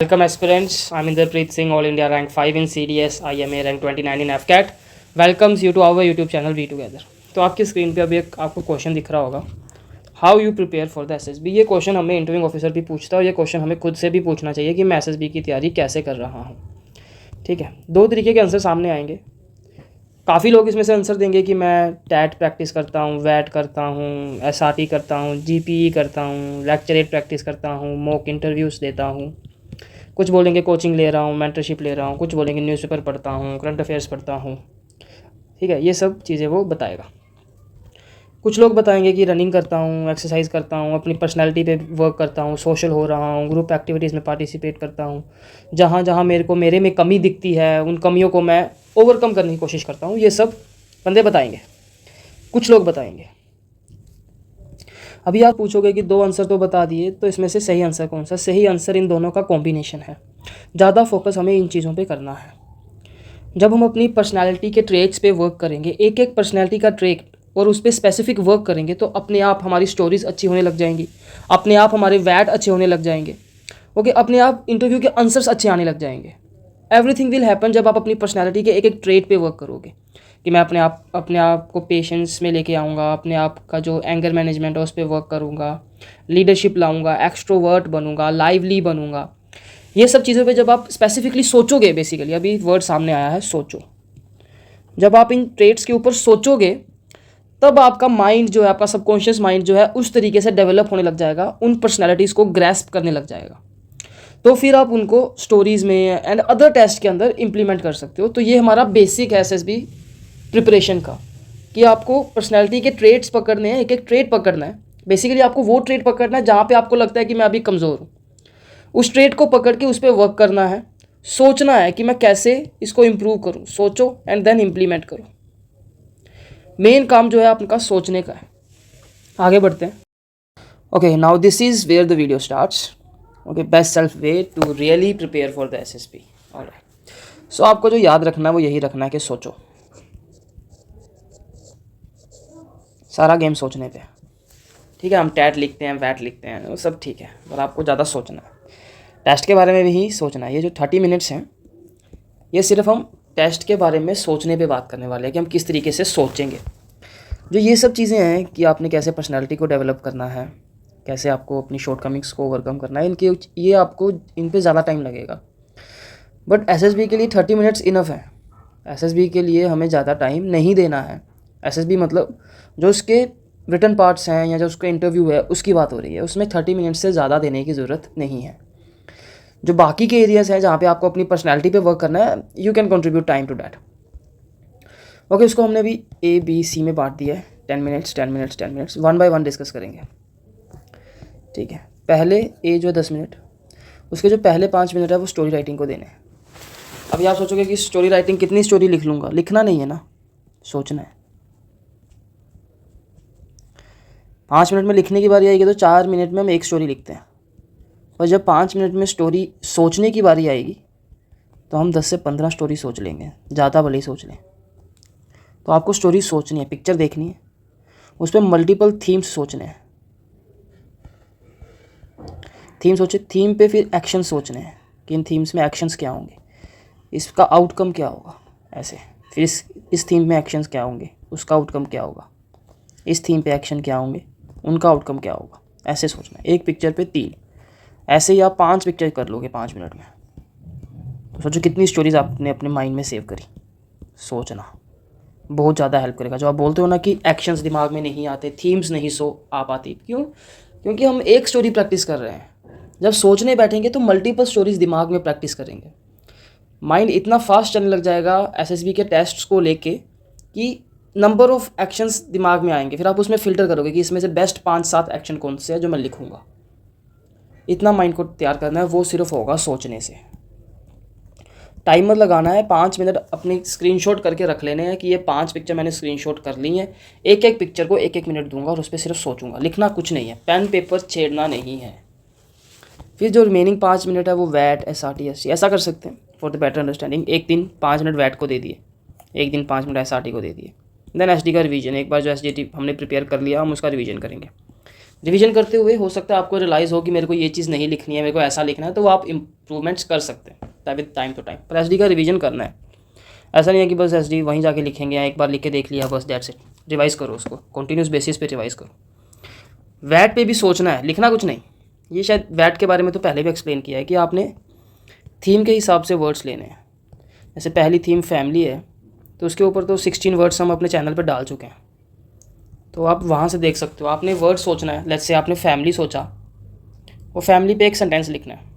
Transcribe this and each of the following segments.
Welcome aspirants, I'm Inderpreet Singh, All India rank 5 in CDS, IMA rank 29 in FCAT. Welcomes you to our YouTube channel We Together. तो आपकी screen पे अभी एक आपको question दिख रहा होगा, how you prepare for the SSB. ये क्वेश्चन हमें इंटरव्यूइंग ऑफिसर भी पूछता है और ये क्वेश्चन हमें खुद से भी पूछना चाहिए कि मैं एसएसबी की तैयारी कैसे कर रहा हूँ। ठीक है, दो तरीके के आंसर सामने आएंगे। काफ़ी लोग इसमें से आंसर देंगे कि मैं टैट प्रैक्टिस करता हूँ, वैट करता हूँ, एसआरटी करता हूँ, जीपीई करता हूँ, लेक्चरेट प्रैक्टिस करता हूँ, मॉक इंटरव्यूज़ देता हूँ। कुछ बोलेंगे कोचिंग ले रहा हूँ, मेंटरशिप ले रहा हूँ, कुछ बोलेंगे न्यूज़पेपर पढ़ता हूँ, करंट अफेयर्स पढ़ता हूँ। ठीक है, ये सब चीज़ें वो बताएगा। कुछ लोग बताएंगे कि रनिंग करता हूँ, एक्सरसाइज करता हूँ, अपनी पर्सनैलिटी पे वर्क करता हूँ, सोशल हो रहा हूँ, ग्रुप एक्टिविटीज़ में पार्टिसिपेट करता हूँ, जहाँ जहाँ मेरे में कमी दिखती है उन कमियों को मैं ओवरकम करने की कोशिश करता हूँ। ये सब बंदे बताएंगे, कुछ लोग बताएंगे। अभी आप पूछोगे कि दो आंसर तो बता दिए, तो इसमें से सही आंसर कौन सा? सही आंसर इन दोनों का कॉम्बिनेशन है। ज़्यादा फोकस हमें इन चीज़ों पे करना है। जब हम अपनी पर्सनालिटी के ट्रेट्स पे वर्क करेंगे, एक एक पर्सनालिटी का ट्रेट और उस पर स्पेसिफिक वर्क करेंगे, तो अपने आप हमारी स्टोरीज अच्छी होने लग जाएंगी, अपने आप हमारे वैट अच्छे होने लग जाएंगे, ओके, अपने आप इंटरव्यू के आंसर्स अच्छे आने लग जाएंगे। एवरीथिंग विल हैपन जब आप अपनी पर्सनालिटी के एक एक ट्रेट पे वर्क करोगे कि मैं अपने आप को पेशेंस में लेके आऊँगा, अपने आप का जो एंगर मैनेजमेंट है उस पर वर्क करूँगा, लीडरशिप लाऊँगा, एक्सट्रोवर्ट बनूँगा, लाइवली बनूँगा। ये सब चीज़ों पे जब आप स्पेसिफिकली सोचोगे, बेसिकली अभी वर्ड सामने आया है सोचो, जब आप इन ट्रेट्स के ऊपर सोचोगे तब आपका माइंड जो है, आपका सबकॉन्शियस माइंड जो है उस तरीके से डेवलप होने लग जाएगा, उन पर्सनैलिटीज़ को ग्रैस्प करने लग जाएगा। तो फिर आप उनको स्टोरीज़ में एंड अदर टेस्ट के अंदर इम्प्लीमेंट कर सकते हो। तो ये हमारा बेसिक है एसएसबी प्रिपरेशन का, कि आपको पर्सनैलिटी के ट्रेट्स पकड़ने हैं, एक एक ट्रेट पकड़ना है। बेसिकली आपको वो ट्रेट पकड़ना है जहाँ पे आपको लगता है कि मैं अभी कमज़ोर हूँ, उस ट्रेट को पकड़ के उस पर वर्क करना है। सोचना है कि मैं कैसे इसको इम्प्रूव करूँ, सोचो एंड देन इम्प्लीमेंट करो। मेन काम जो है आपका सोचने का है। आगे बढ़ते हैं। Okay, now this is where the video starts. Okay, best self way to really prepare for the SSB. Alright, so आपको जो याद रखना है वो यही रखना है कि सोचो, सारा गेम सोचने पे। ठीक है, हम टैट लिखते हैं, वैट लिखते हैं, वो सब ठीक है, पर आपको ज़्यादा सोचना है। टेस्ट के बारे में भी सोचना है। ये जो 30 मिनट्स हैं, ये सिर्फ हम टेस्ट के बारे में सोचने पे बात करने वाले हैं कि हम किस तरीके से सोचेंगे। जो ये सब चीज़ें हैं कि आपने कैसे पर्सनालिटी को डेवलप करना है, कैसे आपको अपनी शॉर्टकमिंग्स को ओवरकम करना है, ये आपको इन पे ज़्यादा टाइम लगेगा। बट एसएसबी के लिए 30 मिनट्स इनफ है। एसएसबी के लिए हमें ज़्यादा टाइम नहीं देना है। एसएसबी मतलब जो उसके रिटन पार्ट्स हैं या जो उसका इंटरव्यू है उसकी बात हो रही है, उसमें 30 मिनट से ज़्यादा देने की ज़रूरत नहीं है। जो बाकी के एरियाज़ हैं जहाँ पे आपको अपनी पर्सनैलिटी पे वर्क करना है, you can contribute time to that. Okay, उसको हमने अभी ABC में बांट दिया है। 10 minutes 10 minutes 10 minutes, one by one discuss करेंगे। ठीक है, पहले ए जो 10 मिनट, उसके जो पहले 5 मिनट है वो स्टोरी राइटिंग को देने हैं। अभी आप सोचोगे कि स्टोरी राइटिंग कितनी स्टोरी लिख लूँगा। लिखना नहीं है ना, सोचना है। 5 मिनट में लिखने की बारी आएगी तो 4 मिनट में हम एक स्टोरी लिखते हैं, और जब 5 मिनट में स्टोरी सोचने की बारी आएगी तो हम 10 से 15 स्टोरी सोच लेंगे, ज़्यादा भले ही सोच लें। तो आपको स्टोरी सोचनी है, पिक्चर देखनी है, उस पर मल्टीपल थीम्स सोचने हैं। थीम सोचे, थीम पे फिर एक्शन सोचने हैं कि इन थीम्स में एक्शंस क्या होंगे, इसका आउटकम क्या होगा, ऐसे। फिर इस थीम में एक्शंस क्या होंगे, उसका आउटकम क्या होगा, इस थीम पे एक्शन क्या होंगे, उनका आउटकम क्या होगा, ऐसे सोचना है। एक पिक्चर पे 3, ऐसे ही आप 5 पिक्चर कर लोगे 5 मिनट में। तो सोचो कितनी स्टोरीज आपने अपने माइंड में सेव करी। सोचना बहुत ज़्यादा हेल्प करेगा। जो आप बोलते हो ना कि एक्शंस दिमाग में नहीं आते, थीम्स नहीं आ पाती, क्यों? क्योंकि हम एक स्टोरी प्रैक्टिस कर रहे हैं। जब सोचने बैठेंगे तो मल्टीपल स्टोरीज दिमाग में प्रैक्टिस करेंगे। माइंड इतना फास्ट चलने लग जाएगा एसएसबी के टेस्ट्स को लेके कि नंबर ऑफ एक्शंस दिमाग में आएंगे। फिर आप उसमें फ़िल्टर करोगे कि इसमें से बेस्ट 5-7 एक्शन कौन से हैं जो मैं लिखूँगा। इतना माइंड को तैयार करना है, वो सिर्फ होगा सोचने से। टाइमर लगाना है 5 मिनट, अपनी स्क्रीनशॉट करके रख लेने हैं कि ये 5 पिक्चर मैंने स्क्रीनशॉट कर ली हैं। एक एक पिक्चर को 1-1 मिनट दूंगा और उस पर सिर्फ सोचूंगा। लिखना कुछ नहीं है, पेन पेपर छेड़ना नहीं है। फिर जो रिमेनिंग 5 मिनट है वो वैट, एसआरटी, एसटी, ऐसा कर सकते हैं फॉर द बेटर अंडरस्टैंडिंग। एक दिन 5 मिनट वैट को दे दिए, एक दिन 5 मिनट एसआरटी को दे दिए। देन एसडी का रिवीजन, एक बार जो एसडीटी हमने प्रिपेयर कर लिया हम उसका रिवीजन करेंगे। रिवीजन करते हुए हो सकता है आपको रियलाइज़ हो कि मेरे को ये चीज़ नहीं लिखनी है, मेरे को ऐसा लिखना है, तो वो आप इम्प्रूवमेंट्स कर सकते हैं विद टाइम टू टाइम। पर एसडी का रिवीजन करना है, ऐसा नहीं है कि बस एसडी वहीं जाके लिखेंगे या एक बार लिख के देख लिया बस, दैट्स इट। रिवाइज़ करो उसको, कंटिन्यूस बेसिस पे रिवाइज़ करो। वैट पे भी सोचना है, लिखना कुछ नहीं। ये शायद वैट के बारे में तो पहले भी एक्सप्लेन किया है कि आपने थीम के हिसाब से वर्ड्स लेने हैं। जैसे पहली थीम फैमिली है, तो उसके ऊपर तो 16 वर्ड्स हम अपने चैनल पर डाल चुके हैं, तो आप वहाँ से देख सकते हो। आपने वर्ड सोचना है, लेट्स से आपने फैमिली सोचा, वो फैमिली पे एक सेंटेंस लिखना है।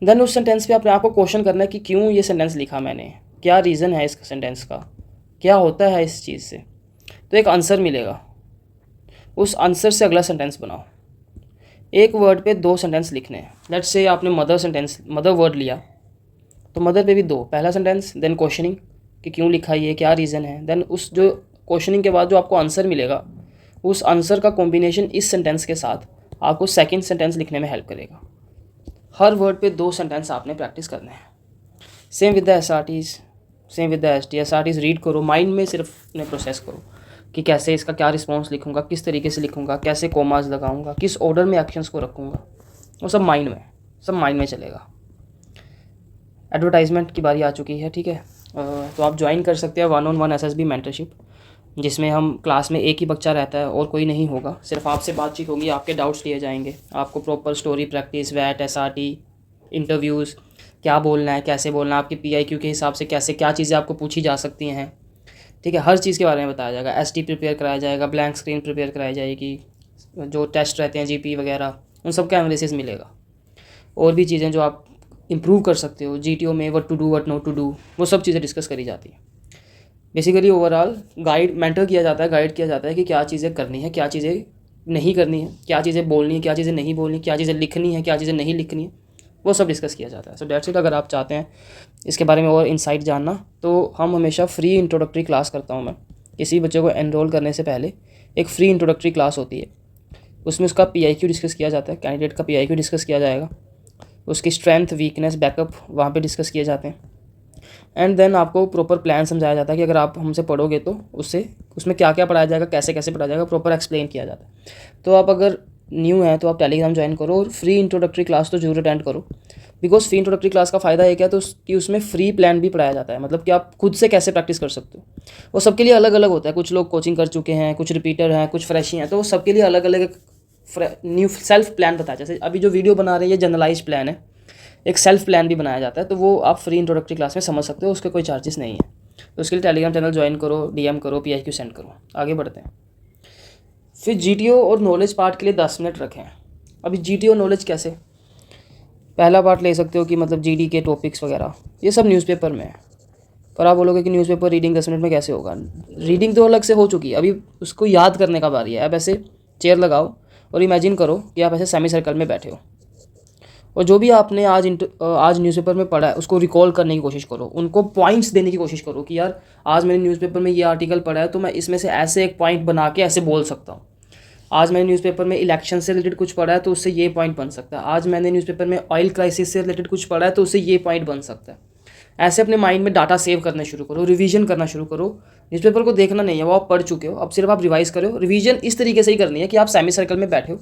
देन उस सेंटेंस पे अपने आप को क्वेश्चन करना है कि क्यों ये सेंटेंस लिखा मैंने, क्या रीज़न है इस सेंटेंस का, क्या होता है इस चीज़ से। तो एक आंसर मिलेगा, उस आंसर से अगला सेंटेंस बनाओ। एक वर्ड पे 2 सेंटेंस लिखने हैं। लेट्स से आपने मदर वर्ड लिया, तो मदर पे भी 2, पहला सेंटेंस देन क्वेश्चनिंग कि क्यों लिखा ये, क्या रीज़न है, देन उस जो क्वेश्चनिंग के बाद जो आपको आंसर मिलेगा, उस आंसर का कॉम्बिनेशन इस सेंटेंस के साथ आपको सेकंड सेंटेंस लिखने में हेल्प करेगा। हर वर्ड पे 2 सेंटेंस आपने प्रैक्टिस करने हैं। Same with the SRTs, same with the ST. SRTs read करो, माइंड में सिर्फ अपने प्रोसेस करो कि कैसे इसका क्या रिस्पॉन्स लिखूंगा, किस तरीके से लिखूंगा, कैसे कोमास लगाऊंगा, किस ऑर्डर में एक्शंस को रखूंगा, वो सब माइंड में चलेगा। एडवर्टाइजमेंट की बारी आ चुकी है, ठीक है। तो आप ज्वाइन कर सकते हैं 1-on-1 एसएसबी मेंटरशिप, जिसमें हम क्लास में एक ही बच्चा रहता है और कोई नहीं होगा, सिर्फ आपसे बातचीत होगी, आपके डाउट्स लिए जाएंगे, आपको प्रॉपर स्टोरी प्रैक्टिस, वैट, एसआरटी, इंटरव्यूज़, क्या बोलना है, कैसे बोलना है, आपके पीआईक्यू के हिसाब से कैसे क्या चीज़ें आपको पूछी जा सकती हैं, ठीक है। हर चीज़ के बारे में बताया जाएगा। एसटी प्रिपेयर कराया जाएगा, ब्लैंक स्क्रीन प्रिपेयर कराई जाएगी, जो टेस्ट रहते हैं जीपी वगैरह, उन सब का एनालिसिस मिलेगा। और भी चीज़ें जो आप इम्प्रूव कर सकते हो जीटीओ में, what to do, what not to do, वो सब चीज़ें डिस्कस करी जाती हैं। बेसिकली ओवरऑल गाइड किया जाता है कि क्या चीज़ें करनी है, क्या चीज़ें नहीं करनी है, क्या चीज़ें बोलनी है, क्या चीज़ें नहीं बोलनी, क्या चीज़ें लिखनी है, क्या चीज़ें नहीं लिखनी है, वो सब डिस्कस किया जाता है। So that's it. अगर आप चाहते हैं इसके बारे में और इंसाइट जानना, तो हम हमेशा फ्री इंट्रोडक्टरी क्लास करता हूँ मैं। किसी बच्चे को एनरोल करने से पहले एक फ्री इंट्रोडक्टरी क्लास होती है, उसमें उसका पीआईक्यू डिस्कस किया जाता है, कैंडिडेट का पीआईक्यू डिस्कस किया जाएगा, उसकी स्ट्रेंथ, वीकनेस, बैकअप वहाँ पे डिस्कस किए जाते हैं। एंड देन आपको प्रॉपर प्लान समझाया जाता है कि अगर आप हमसे पढ़ोगे तो उसमें क्या क्या पढ़ाया जाएगा, कैसे कैसे पढ़ाया जाएगा, प्रॉपर एक्सप्लेन किया जाता है। तो आप अगर न्यू हैं तो आप टेलीग्राम ज्वाइन करो और फ्री इंट्रोडक्टरी क्लास तो जरूर अटेंड करो, बिकॉज फ्री इंट्रोडक्टरी क्लास का फ़ायदा एक है तो कि उसमें फ्री प्लान भी पढ़ाया जाता है, मतलब कि आप खुद से कैसे प्रैक्टिस कर सकते हो। वो सबके लिए अलग अलग होता है, कुछ लोग कोचिंग कर चुके हैं, कुछ रिपीटर हैं, कुछ फ्रेश ही हैं, तो वो सबके लिए अलग अलग न्यू सेल्फ प्लान बताया। जैसे अभी जो वीडियो बना रहे हैं ये जनरलाइज प्लान है, एक सेल्फ प्लान भी बनाया जाता है, तो वो आप फ्री इंट्रोडक्टरी क्लास में समझ सकते हो, उसके कोई चार्जेस नहीं है। तो उसके लिए टेलीग्राम चैनल ज्वाइन करो, डीएम करो, पीआईक्यू सेंड करो। आगे बढ़ते हैं। फिर जीटीओ और नॉलेज पार्ट के लिए 10 मिनट रखें। अभी जीटीओ नॉलेज कैसे, पहला पार्ट ले सकते हो कि मतलब जीडी के टॉपिक्स वगैरह ये सब न्यूज़पेपर में है, पर आप बोलोगे कि न्यूज़पेपर रीडिंग 10 मिनट में कैसे होगा। रीडिंग तो अलग से हो चुकी है, अभी उसको याद करने का बारी है। अब ऐसे चेयर लगाओ और इमेजिन करो कि आप ऐसे सेमी सर्कल में बैठे हो, और जो भी आपने आज न्यूज़पेपर में पढ़ा है उसको रिकॉल करने की कोशिश करो, उनको पॉइंट्स देने की कोशिश करो कि यार आज मैंने न्यूज़पेपर में ये आर्टिकल पढ़ा है तो मैं इसमें से ऐसे एक पॉइंट बना के ऐसे बोल सकता हूँ। आज मैंने न्यूज़पेपर में इलेक्शन से रिलेटेड कुछ पढ़ा है तो उससे ये पॉइंट बन सकता है। आज मैंने न्यूज़पेपर में ऑयल क्राइसिस से रिलेटेड कुछ पढ़ा है तो उससे ये पॉइंट बन सकता है। ऐसे अपने माइंड में डाटा सेव करना शुरू करो, रिवीजन करना शुरू करो। न्यूज़पेपर को देखना नहीं है, वो आप पढ़ चुके हो, अब सिर्फ आप रिवाइज करो। रिवीजन इस तरीके से ही करनी है कि आप सेमी सर्कल में बैठे हो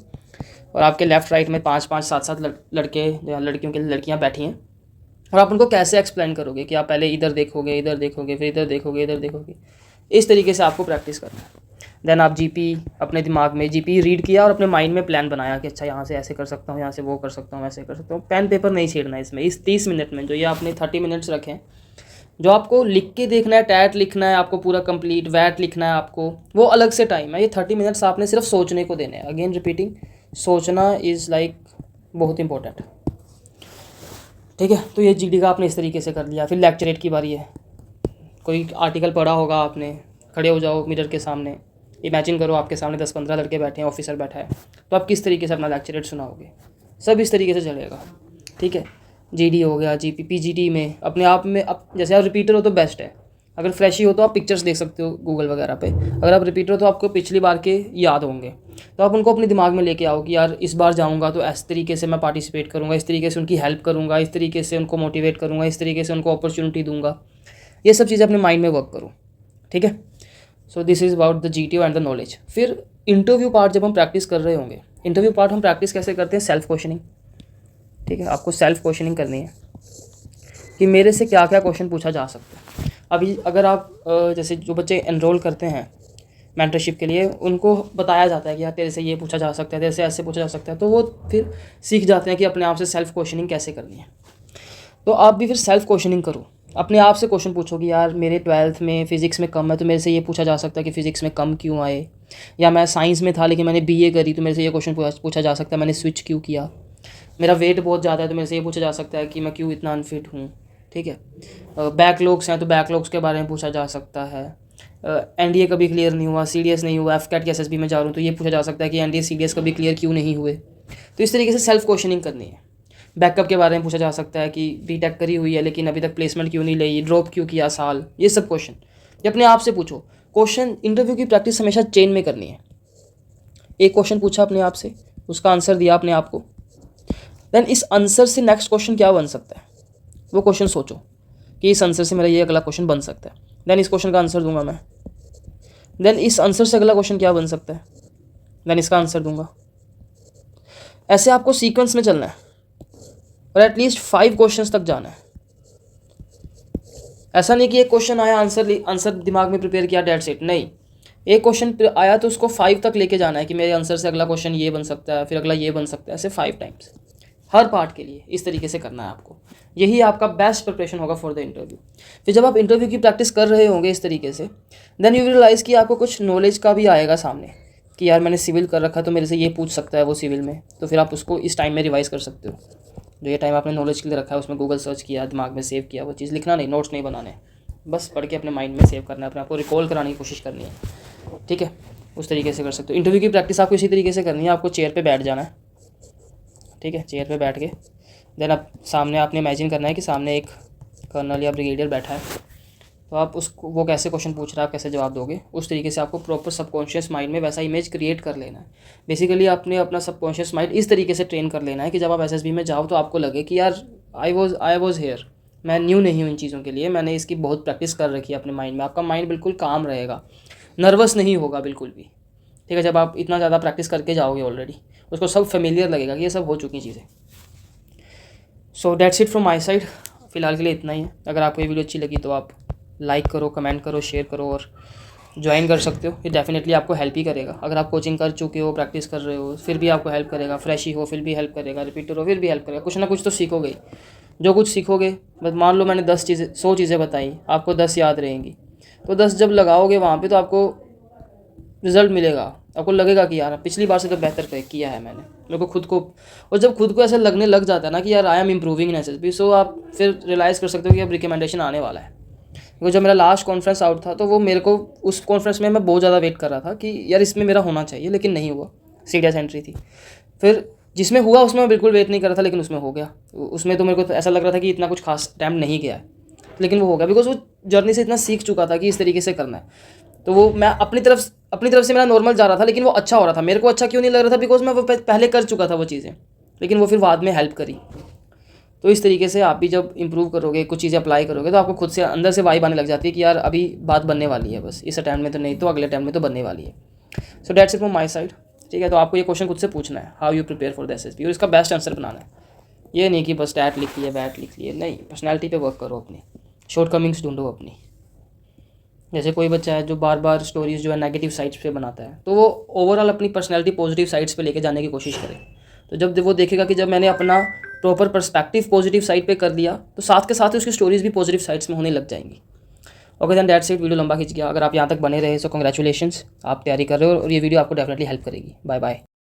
और आपके लेफ्ट राइट में 5-5, 7-7 लड़के या लड़कियों के लड़कियां बैठी हैं, और आप उनको कैसे एक्सप्लेन करोगे कि आप पहले इधर देखोगे, फिर इधर देखोगे। इस तरीके से आपको प्रैक्टिस करना है। देन आप जीपी अपने दिमाग में जीपी रीड किया और अपने माइंड में प्लान बनाया कि अच्छा यहाँ से ऐसे कर सकता हूँ, यहाँ से वो कर सकता हूँ, ऐसे कर सकता हूँ। पेन पेपर नहीं छेड़ना है इसमें। इस 30 मिनट में जो ये आपने 30 मिनट्स रखें, जो आपको लिख के देखना है, टैट लिखना है आपको पूरा कंप्लीट, वैट लिखना है आपको, वो अलग से टाइम है। ये 30 मिनट्स आपने सिर्फ सोचने को देने हैं। अगेन रिपीटिंग, सोचना इज़ लाइक बहुत इंपॉर्टेंट, ठीक है। तो ये जीडी का आपने इस तरीके से कर लिया। फिर लेक्चरेट की बारी है। कोई आर्टिकल पढ़ा होगा आपने, खड़े हो जाओ मिरर के सामने, इमेजिन करो आपके सामने 10-15 लड़के बैठे हैं, ऑफिसर बैठा है, तो आप किस तरीके से अपना लेक्चरेट सुनाओगे। सब इस तरीके से चलेगा, ठीक है। जीडी हो गया, जीपी, पीजीटी में अपने आप में अब जैसे आप रिपीटर हो तो बेस्ट है। अगर फ्रेश ही हो तो आप पिक्चर्स देख सकते हो गूगल वगैरह पे। अगर आप रिपीटर हो तो आपको पिछली बार के याद होंगे, तो आप उनको अपने दिमाग में लेके आओ कि यार इस बार जाऊंगा तो इस तरीके से मैं पार्टिसिपेट करूंगा, इस तरीके से उनकी हेल्प करूंगा, इस तरीके से उनको मोटिवेट करूंगा, इस तरीके से उनको अपॉर्चुनिटी दूंगा। ये सब चीज़ें अपने माइंड में वर्क करो, ठीक है। So this is about the GTO and the knowledge. फिर इंटरव्यू पार्ट जब हम प्रैक्टिस कर रहे होंगे, इंटरव्यू पार्ट हम प्रैक्टिस कैसे करते हैं, सेल्फ क्वेश्चनिंग। ठीक है, आपको सेल्फ क्वेश्चनिंग करनी है कि मेरे से क्या क्या क्वेश्चन पूछा जा सकता है। अभी अगर आप जैसे जो बच्चे एनरोल करते हैं मेंटरशिप के लिए, उनको बताया जाता है कि यार तेरे से ये पूछा जा सकता है, तेरे से ऐसे पूछा जा सकता है, तो वो फिर सीख जाते हैं कि अपने आप से सेल्फ क्वेश्चनिंग कैसे करनी है। तो आप भी फिर सेल्फ क्वेश्चनिंग करो, अपने आप से क्वेश्चन पूछो कि यार मेरे 12th में फ़िज़िक्स में कम है, तो मेरे से ये पूछा जा सकता है कि फ़िज़िक्स में कम क्यों आए। या मैं साइंस में था लेकिन मैंने बीए करी, तो मेरे से ये क्वेश्चन पूछा जा सकता है मैंने स्विच क्यों किया। मेरा वेट बहुत ज़्यादा है, तो मेरे से ये पूछा जा सकता है कि मैं क्यों इतना अनफिट हूँ। ठीक है, बैकलॉग्स हैं तो बैकलॉग्स के बारे में पूछा जा सकता है। एनडीए कभी क्लियर नहीं हुआ, सीडीएस नहीं हुआ, एफकैट की एसएसबी में जा रहा हूँ, तो ये पूछा जा सकता है कि एनडीए सीडीएस कभी क्लियर क्यों नहीं हुए। तो इस तरीके से सेल्फ क्वेश्चनिंग करनी है। बैकअप के बारे में पूछा जा सकता है कि बीटेक करी हुई है लेकिन अभी तक प्लेसमेंट क्यों नहीं ली, ड्रॉप क्यों किया साल। ये सब क्वेश्चन ये अपने आप से पूछो। क्वेश्चन इंटरव्यू की प्रैक्टिस हमेशा चेन में करनी है। एक क्वेश्चन पूछा अपने आप से, उसका आंसर दिया अपने आप को, देन इस आंसर से नेक्स्ट क्वेश्चन क्या बन सकता है, वो क्वेश्चन सोचो कि इस आंसर से मेरा ये अगला क्वेश्चन बन सकता है। देन इस क्वेश्चन का आंसर दूंगा मैं। देन इस आंसर से अगला क्वेश्चन क्या बन सकता है, देन इसका आंसर दूंगा। ऐसे आपको सीक्वेंस में चलना है और एटलीस्ट 5 क्वेश्चंस तक जाना है। ऐसा नहीं कि एक क्वेश्चन आया, आंसर दिमाग में प्रिपेयर किया, डेट्स इट। नहीं, एक क्वेश्चन आया तो उसको 5 तक लेके जाना है कि मेरे आंसर से अगला क्वेश्चन ये बन सकता है, फिर अगला ये बन सकता है, ऐसे 5 टाइम्स हर पार्ट के लिए। इस तरीके से करना है आपको। यही आपका बेस्ट प्रिपरेशन होगा फॉर द इंटरव्यू। फिर जब आप इंटरव्यू की प्रैक्टिस कर रहे होंगे इस तरीके से, देन यू विल रियलाइज़ कि आपको कुछ नॉलेज का भी आएगा सामने कि यार मैंने सिविल कर रखा है तो मेरे से ये पूछ सकता है वो सिविल में, तो फिर आप उसको इस टाइम में रिवाइज कर सकते हो। जो ये टाइम आपने नॉलेज के लिए रखा है उसमें गूगल सर्च किया, दिमाग में सेव किया, वो चीज़ लिखना नहीं, नोट्स नहीं बनाने, बस पढ़ के अपने माइंड में सेव करना है, अपने आपको रिकॉल कराने की कोशिश करनी है। ठीक है, उस तरीके से कर सकते हो। इंटरव्यू की प्रैक्टिस आपको इसी तरीके से करनी है। आपको चेयर पे बैठ जाना है। ठीक है, चेयर पे बैठ के देन आप सामने आपने इमेजिन करना है कि सामने एक कर्नल या ब्रिगेडियर बैठा है, तो आप उसको वो कैसे क्वेश्चन पूछ रहा है आप कैसे जवाब दोगे, उस तरीके से आपको प्रॉपर सबकॉन्शियस माइंड में वैसा इमेज क्रिएट कर लेना है। बेसिकली आपने अपना सबकॉन्शियस माइंड इस तरीके से ट्रेन कर लेना है कि जब आप एसएसबी में जाओ तो आपको लगे कि यार आई वॉज हेयर, मैं न्यू नहीं हूँ इन चीज़ों के लिए, मैंने इसकी बहुत प्रैक्टिस कर रखी है अपने माइंड में। आपका माइंड बिल्कुल काम रहेगा, नर्वस नहीं होगा बिल्कुल भी। ठीक है, जब आप इतना ज़्यादा प्रैक्टिस करके जाओगे ऑलरेडी, उसको सब फेमिलियर लगेगा कि ये सब हो चुकी चीज़ें। So that's it from my side. फ़िलहाल के लिए इतना ही है। अगर आपको ये वीडियो अच्छी लगी तो आप लाइक करो, कमेंट करो, शेयर करो और ज्वाइन कर सकते हो। ये डेफिनेटली आपको हेल्प ही करेगा। अगर आप कोचिंग कर चुके हो, प्रैक्टिस कर रहे हो, फिर भी आपको हेल्प करेगा। फ्रेश ही हो फिर भी हेल्प करेगा, रिपीटर हो फिर भी हेल्प करेगा। कुछ ना कुछ तो सीखोगे। जो कुछ सीखोगे, बस मान लो मैंने 100 चीज़ें बताई, आपको 10 याद रहेंगी, तो 10 जब लगाओगे वहाँ पे तो आपको रिजल्ट मिलेगा। आपको लगेगा कि यार पिछली बार से तो बेहतर किया है मैंने, मेरे को खुद को। और जब खुद को ऐसा लगने लग जाता है ना कि यार I am improving in SSB, so आप फिर रियलाइज़ कर सकते हो कि अब रिकमेंडेशन आने वाला है। क्योंकि जब मेरा लास्ट कॉन्फ्रेंस आउट था तो वो मेरे को उस कॉन्फ्रेंस में मैं बहुत ज़्यादा वेट कर रहा था कि यार इसमें मेरा होना चाहिए, लेकिन नहीं हुआ। सीरियस एंट्री थी। फिर जिसमें हुआ उसमें मैं बिल्कुल वेट नहीं कर रहा था, लेकिन उसमें हो गया। उसमें तो मेरे को ऐसा लग रहा था कि इतना कुछ खास टाइम नहीं गया है, लेकिन वो हो गया बिकॉज वो जर्नी से इतना सीख चुका था कि इस तरीके से करना है। तो वो मैं अपनी तरफ से मेरा नॉर्मल जा रहा था, लेकिन वो अच्छा हो रहा था। मेरे को अच्छा क्यों नहीं लग रहा था, बिकॉज मैं वो पहले कर चुका था वो चीज़ें, लेकिन वो फिर बाद में हेल्प करी। तो इस तरीके से आप भी जब इंप्रूव करोगे, कुछ चीज़ें अप्लाई करोगे, तो आपको खुद से अंदर से वाइब आने लग जाती है कि यार अभी बात बनने वाली है, बस इस अटेम्प्ट में तो नहीं तो अगले अटेम्प्ट में तो बनने वाली है। So that's it from my side. ठीक है, तो आपको ये क्वेश्चन खुद से पूछना है, how you prepare for the SSB, और इसका बेस्ट आंसर बनाना है। ये नहीं कि बस टैट लिख लिए, बैट लिख लिए, नहीं, पर्सनैलिटी पे वर्क करो, अपनी शॉर्टकमिंग्स ढूंढो अपनी। जैसे कोई बच्चा है जो बार बार स्टोरीज जो है नेगेटिव साइड्स पे बनाता है, तो वो ओवरऑल अपनी पर्सनैलिटी पॉजिटिव साइड्स पे लेके जाने की कोशिश करे। तो जब वो देखेगा कि जब मैंने अपना प्रॉपर पर्सपेक्टिव पॉजिटिव साइड पे कर दिया, तो साथ के साथ ही उसकी स्टोरीज भी पॉजिटिव साइड्स में होने लग जाएंगी। Okay then that's it. Video लंबा खींच गया। अगर आप यहाँ तक बने रहे सो कंग्रेचुलेशंस, आप तैयारी कर रहे हो और ये वीडियो आपको डेफिनेटली हेल्प करेगी। Bye bye.